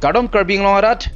Kadom Karbing Longarat,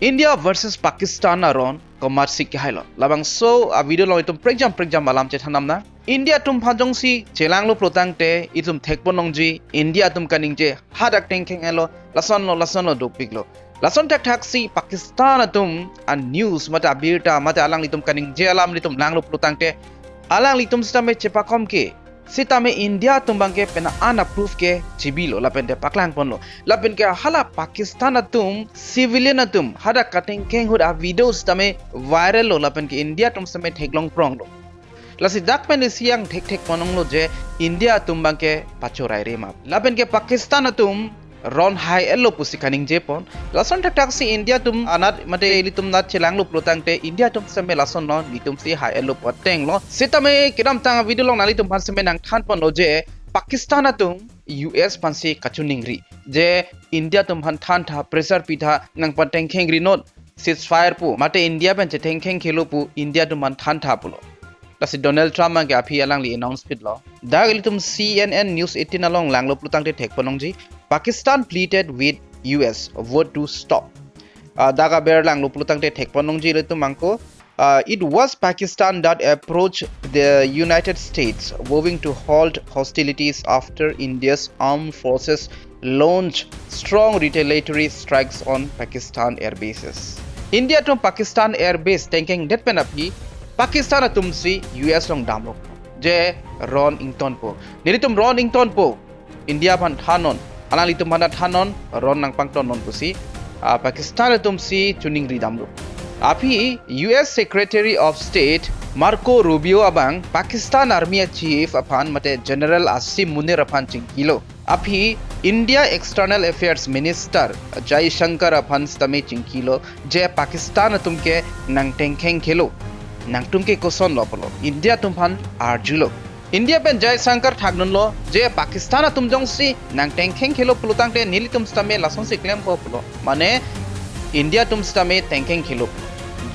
India versus Pakistan aron komat sik hailo. Labang so a video long itum pregjam malam cethanam na. India tum phanjong si chelang lo protang te itum thekponong ji India tum kaning je hadak tengkeng elo lason lo dopik lo. Lason tak taksi Pakistan atum an news mata birta mata alang litum kaning je alam litum lang lo protang te alang litum stame cepakom ke sitame India tumbang ke pena unapprove ke cibilo lapen de paklang pon lo lapen ke hala Pakistan atum civilian atum hada cutting keng hud a videos tame viral lo lapen ke India tum same theklong prong lo lasi dak pen siang thek ponong lo je India tumbang ke pachorai re map lapen ke Pakistan atum ron high elo pusi kaning jepon lason tak taksi India tum anat mate elitum nat chelang lo protang te India tum same lason no litum si high elo poteng lo sitame kidam tang video long nali tum pan same nang than pon lo je Pakistan atum US pansi kachuningri je India tum han than tha pressure pitha nang pateng khengri not ceasefire pu mate India pen che teng kheng khelo pu India tum han than tha pulo lasi Donald Trump mang ke api alang li announcement lo dagilitum CNN News 18 along lang lo plutang te thek ponong ji Pakistan pleaded with US vote to stop. Daga ber lang lo plutang te thek ponong ji letum mangko it was Pakistan that approached the United States vowing to halt hostilities after India's armed forces launched strong retaliatory strikes on Pakistan air bases. India to Pakistan air base thinking that penapi Pakistan atum si US long damlo je Ron Ington po nilitum Ron Ington po India pan thanon anali tum pan thanon Ron nang pangton non pusi Pakistan atum si chuning ri damlo api US Secretary of State Marco Rubio abang Pakistan Army Chief apan mate General Asim Munir apan chingkilo api India External Affairs Minister Jai Shankar apan stame chingkilo je Pakistan atum ke nang tengkheng khelo nang tumke koson lo polo India tumpan arjulo India pen Jai Shankar thagnon lo je Pakistan atum jong si nang tengkheng khelo pulutang te nili tum stame lason si claim po polo mane India tum stame tengkheng khelo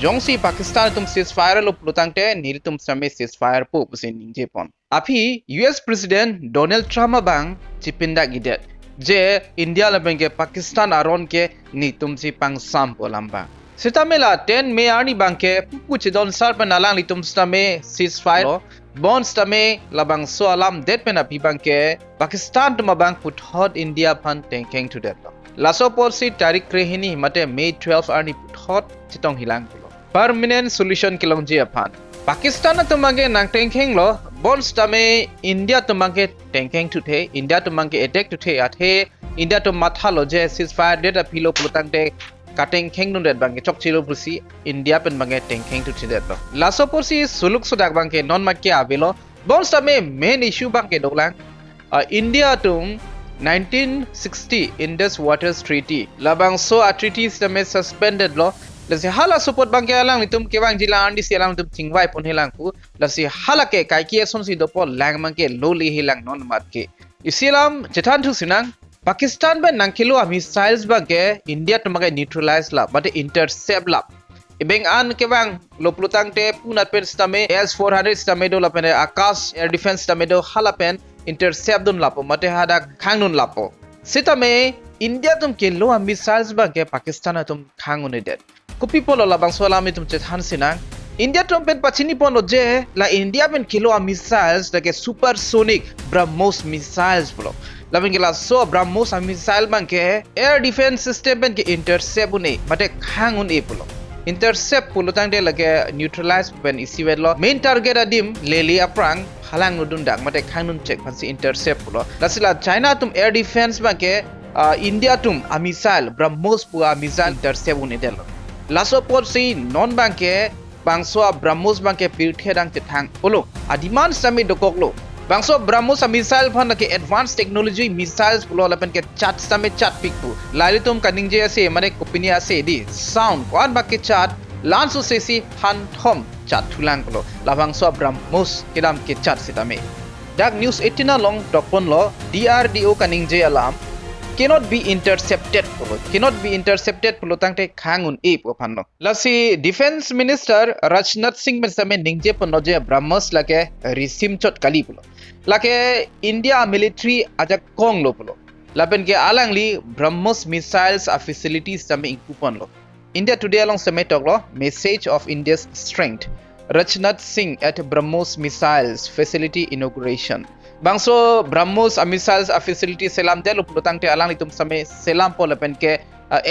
jong si Pakistan tum ceasefire lo pulutang te nili tum stame ceasefire po pusin ningje pon api US President Donald Trump abang chipinda gidet je India labeng ke Pakistan aron ke ni tum si pangsam po lamba Sitamela 10 May ani bangke puchi don sar penalang litum stame ceasefire bon stame labang so alam det pena pi bangke Pakistan tuma bang put hot India pan tengkeng to that laso policy tarik krehini mate May 12 ani put hot chitong hilang pulo permanent solution kilong je apan Pakistan tumange nang tengkeng lo bon stame India tumange tengkeng to the India tumange attack to the athe India to matha lo je ceasefire det apilo pulutang te Kateng keng nun red bangke chok chilo pusi India pen bangke teng keng tu chidet lo laso porsi suluk sudak bangke non makke avelo bon stame main issue bangke dolang India tum 1960 Indus Waters Treaty labang so a treaty stame suspended lo lasi hala support bangke alang litum ke bang jila andi si alang tum tingwai pon helang ku lasi hala ke kai ki son si dopo lang bangke lo li helang non mat ke isilam chetan thu sinang Pakistan ban nangkilo missiles bangke India tumaga neutralize la but intercept la ibeng an ke bang lo plutang te punat pen stame S400 stame do la pen Akash air defense stame do halapen intercept dun lapo mate hada khangun lapo sitame India tum ke lo missiles bangke Pakistan tum khangun det kopi polo la bang solami tum chethan sinang India tum pen pachini pon je la India pen kilo missiles like supersonic BrahMos missiles polo labengela so BrahMos missile bangke air defense system ben ke intercept une mate khangun e pulo intercept pulo tangde lage neutralize ben isiwelo main target adim leli aprang halang nudun dak mate khanun check pansi intercept pulo lasila China tum air defense bangke India tum missile BrahMos pua missile intercept une del laso por si non bangke bangso BrahMos bangke pirthe dang tethang pulo adiman sami dokoklo Bangso BrahMos missile phan ke advanced technology missiles pulo lapen ke chat same chat pikpu lalitum kaning je ase mane kopini ase di sound kwan bakke chat lanso sesi han thom chat thulang pulo labangso BrahMos kedam ke chat sitame dak news 18 long dokpon lo DRDO kaning je alam cannot be intercepted pulo tangte khangun e po phanno lasi defense minister Rajnath Singh mesame ningje ponno je BrahMos lake risim chot kali pulo lake India military aja kong lo pulo lapen ke alangli BrahMos missiles a facilities tame ingkupon lo India today along summit lo message of India's strength Rajnath Singh at BrahMos missiles facility inauguration bangso BrahMos missiles a facility selam de lo plutang te alang litum same selam po lapen ke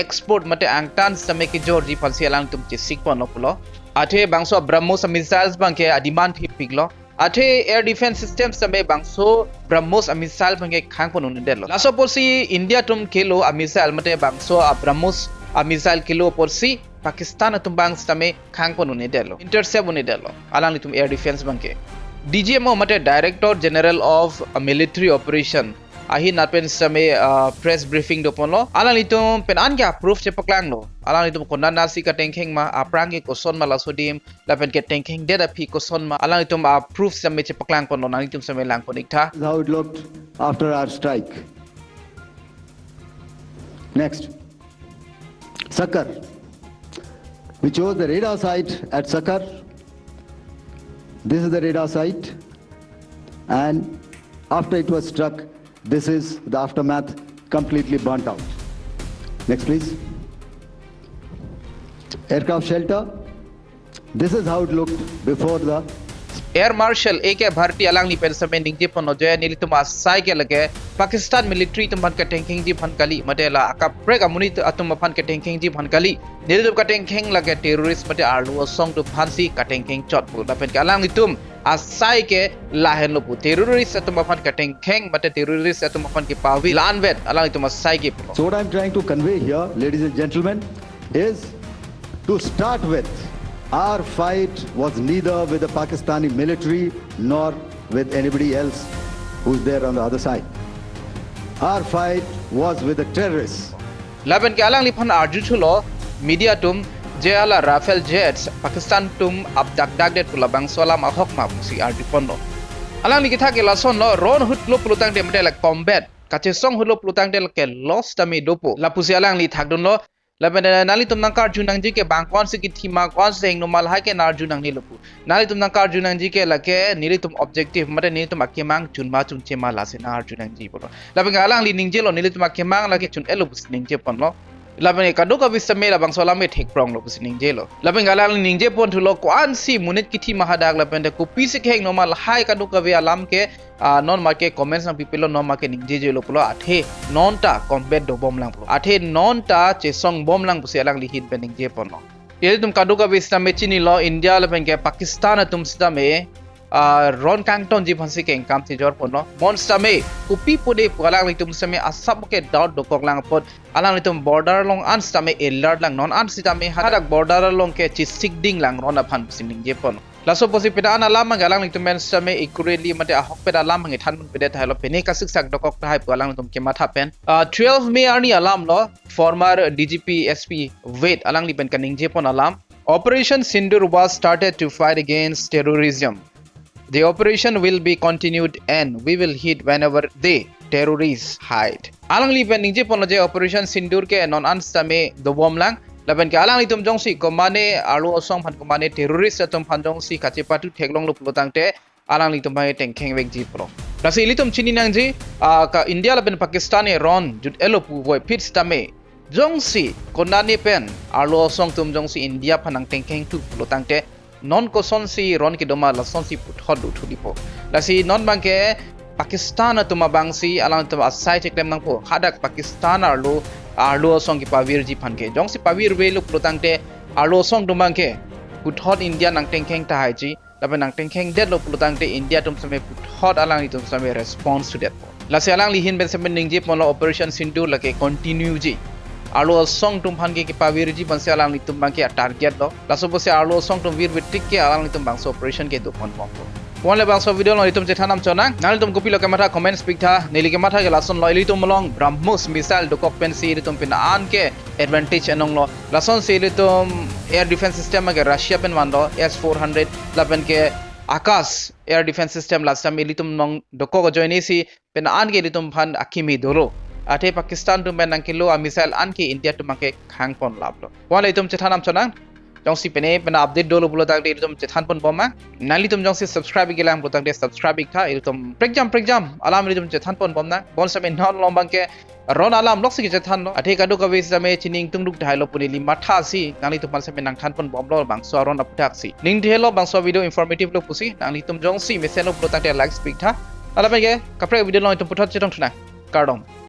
export mate angtan same ke Georgi palsi alang tum che sikpon lo pulo athe bangso BrahMos missiles bangke a demand piglo athe air defense system same bangso BrahMos missile bangke khangpon unidelo laso porsi India tum kilo a missile mate bangso BrahMos missile kilo porsi Pakistan tumbang same khangpon unidelo intercept unidelo alang litum air defense bangke DGMO mate Director General of Military Operation ahi napen same press briefing doponlo alang litum penan ke approve che paklang lo alang litum konan nasi ka tengkheng ma aprang ke koson ma lasodim lapen ke tengkheng deda phi koson ma alang litum approve same che paklang ponlo nang litum same lang ponikta how it looked after our strike. Next, Sakar. We chose the radar site at Sakar. This is the radar site, and after it was struck, this is the aftermath, completely burnt out. Next, please. Aircraft shelter. This is how it looked before the Air Marshal AK Bharti alang ni pen same ningje pono joya nilitum asai ke lage Pakistan military tum ban ka tengkheng ji bhan kali matela aka prek amuni atum phan ka tengkheng ji bhan kali nilitum ka tengkheng lage terrorist mate arlu song tu phansi ka tengkheng chot pu da pen ka alang litum asai ke lahen lopu terrorist atum phan ka tengkheng mate terrorist atum phan ki pawi lanvet alang litum asai ke pu So what I'm trying to convey here, ladies and gentlemen, is to start with, our fight was neither with the Pakistani military nor with anybody else who's there on the other side. Our fight was with the terrorists. Laban ke alang liphan arju chulo media tum jala Rafale jets Pakistan tum abdak dak det pula bang sola ma hok ma si arju pondo alang likitha ke lason lo ron hut lo plutang de model combat kache song hut lo plutang de ke lost tami dopo la pusi alang li thak don lo laban nali tum nang kar junang ji ke bang kon se ki thima kon se no mal ha ke nar junang ni lopu nali tum nang kar junang ji ke lake nili tum objective mate nili tum akemang chunma chung chema la se nar junang ji bolo laban alang li ningje lo nili tum akemang lake chun elo bus ningje pon lo laban kadu ka bis me labang sola me thek prong lo bus ningje lo laban alang ningje pon thulo kwan si munit ki thi mahadak laban de ko pisi ke no mal hai kadu ka ve alam ke non market comments na people non market ningje je lo pulo athe non ta combat do bom lang pulo athe non ta che song bom lang pusi alang li hit ben ningje pon lo ye tum kadu ka bis me chini lo India laban ke Pakistan tum sta me ron kangton ji phansi ke income ti jor pono monster me kupi pode pualang litum same asap ke dot dokok lang pot alang litum border long an stame alert lang non an sitame hadak border long ke chisik ding lang ron aphan sining je pono laso posi peda an alam galang litum men stame accurately mate ahok peda alam ngi than pede thailo pene kasik sak dokok thai pualang litum ke matha pen 12 May arni alam lo former DGP SP wait alang lipen kaning je pon alam Operation Sindur was started to fight against terrorism. The operation will be continued and we will hit whenever they terrorists hide. Alang lipen ningje pono je Operation Sindur ke non anstame do bom lang laban ke alang litum jongsi komane alu osong phan komane terrorist atum phan jongsi kache patu theklong lu plotang te alang litum bai tengkheng wek ji pro. Rasi litum chini nang ji ka India laban Pakistan e ron jut elo pu boy pit stame jongsi konani pen alu osong tum jongsi India phanang tengkheng tu plotang te non koson si ron ki doma la son si put hot tu dipo la si non bangke Pakistan atuma bangsi alang tu asai cheklem nang po hadak Pakistan arlo song ki pawir ji phanke jong si pawir we lu protang te arlo song dumangke put hot India nang tengkheng ta haji laban nang tengkheng det lo protang te India tum same put hot alang tum same response to that po la si alang li hin ben same ning ji pon Operation Sindur la ke continue ji arlo song tum phan ke pawir ji banse alang litum bangke target lo laso bose arlo song tum wir bitik ke alang litum bangso operation ke do pon pon pon le bangso video lo litum jethanam chonang nal tum kopi lo ke matha comment speak tha neli ke matha ke lason lo litum long BrahMos missile do kok pen si litum pin an ke advantage anong lo lason si litum air defense system ke Russia pen man lo S400 lapen ke Akash air defense system last time litum nong do ko join si pen an ke litum phan akimi doro athe Pakistan tum ben kilo a missile an ki India tum ke khang pon lablo wala itum chethanam chonang jong si pene pena update dolo bulo tak de itum chethan pon boma nali tum jong si subscribe gelang bulo tak de subscribe tha itum prekjam alam itum chethan pon bomna bon sabe non lombang ke ron alam lok sigi jathan no athe kadu ka wis jame chining tungduk thai lo punili matha si nangli tupan se menang than pon bom lo bang so ron aputak si ning dhelo bang so video informative lo pusi nangli tum jong si mesen lo protang te like speak tha ala bege kapre video lo tum puthot chetong thuna kardom